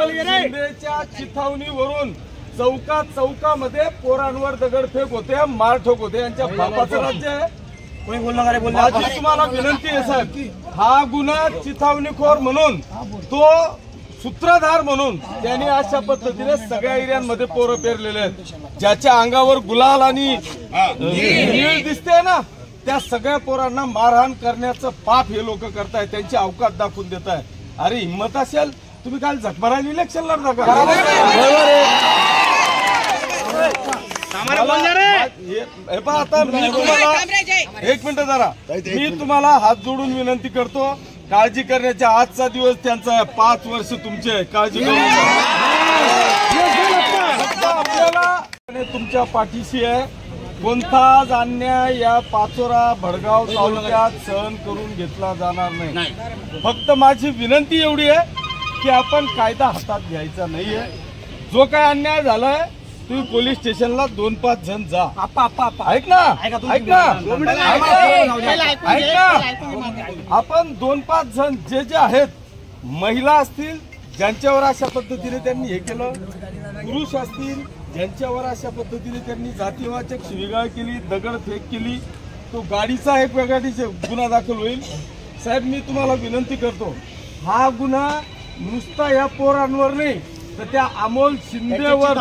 शिंदेच्या चिथावणीवरून चौकामध्ये पोरांवर दगडफेक होते, मारठोक होते. यांच्या बापाचं राज्य आहे. माझी तुम्हाला विनंती आहे साहेब, हा गुन्हा चिथावणीखोर म्हणून, तो सूत्रधार म्हणून त्यांनी अशा पद्धतीने सगळ्या एरियांमध्ये पोरं पेरलेले आहेत. ज्याच्या अंगावर गुलाल आणि नीळ दिसते ना, त्या सगळ्या पोरांना मारहाण करण्याचं पाप हे लोक करतायत. त्यांची अवकात दाखवून देत आहे. अरे हिंमत असेल तुम्ही काल झकमाराने इलेक्शन लढता का? आता मी तुम्हाला एक मिनिट जरा, मी तुम्हाला हात जोडून विनंती करतो, काळजी करण्याचा आजचा दिवस त्यांचा आहे. 5 वर्ष तुमचे, काळजी करू. आपल्याला तुमच्या पाठीशी आहे. कोणताच अन्याय या पाचोरा भडगाव तालुक्यात सहन करून घेतला जाणार नाही. फक्त माझी विनंती एवढी आहे की आपण कायदा हातात घ्यायचा नाहीये. जो काय अन्याय झालाय तुम्ही पोलीस स्टेशनला 2-5 जण जा. ऐक ना, आपण 2-5 जण जे आहेत, महिला असतील ज्यांच्यावर अशा पद्धतीने त्यांनी हे केलं, पुरुष असतील ज्यांच्यावर अशा पद्धतीने त्यांनी जातीवाचक शिवीगाळ केली, दगडफेक केली, तो गाडीचा एक वेगळा गुन्हा दाखल होईल. साहेब मी तुम्हाला विनंती करतो, हा गुन्हा नुसता या पोरांवर नाही तर त्या अमोल शिंदेवर,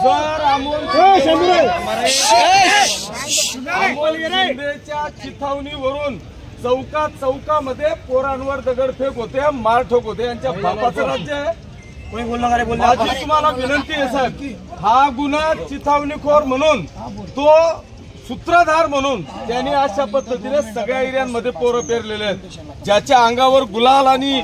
जर अमोल शिंदेच्या चिथावणीवरून चौकामध्ये पोरांवर दगडफेक होते, मारठोक होते. यांच्या बापाचं राज्य आहे. माझी तुम्हाला विनंती आहे साहेब, हा गुन्हा चिथावणीखोर म्हणून, तो सूत्रधार म्हणून त्यांनी अशा पद्धतीने सगळ्या एरियांमध्ये पोरं पेरलेले आहेत. ज्याच्या अंगावर गुलाल आणि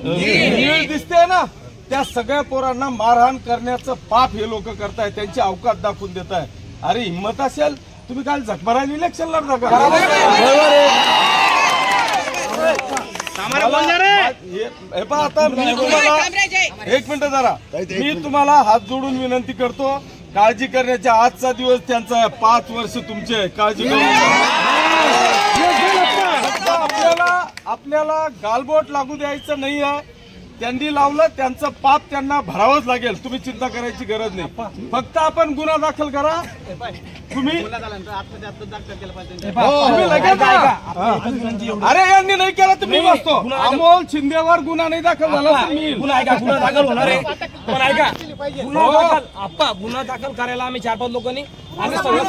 नीळ दिसते ना, त्या सगळ्या पोरांना मारहाण करण्याचं पाप हे लोक करतायत. त्यांची अवकात दाखवून देत आहे. अरे हिंमत असेल तुम्ही काल झकमाराने इलेक्शन लढता का? आता मी तुम्हाला एक मिनिट जरा, मी तुम्हाला हात जोडून विनंती करतो, काळजी करण्याचा आजचा दिवस त्यांचा आहे. 5 वर्ष तुमचे, काळजी करू. आपल्याला गालबोट लागू द्यायचं नाही आहे. त्यांनी लावलं त्यांचं पाप त्यांना भरावंच लागेल. तुम्ही चिंता करायची गरज नाही. फक्त आपण गुन्हा दाखल करा. तुम्ही अरे यांनी नाही केला तर मी बसतो. अमोल शिंदेवर गुन्हा नाही दाखल झाला तर मी गुन्हा दाखल होणार आहे. पण ऐका, गुन्हा दाखल करायला आम्ही 4-5 लोकांनी आम्ही सगळं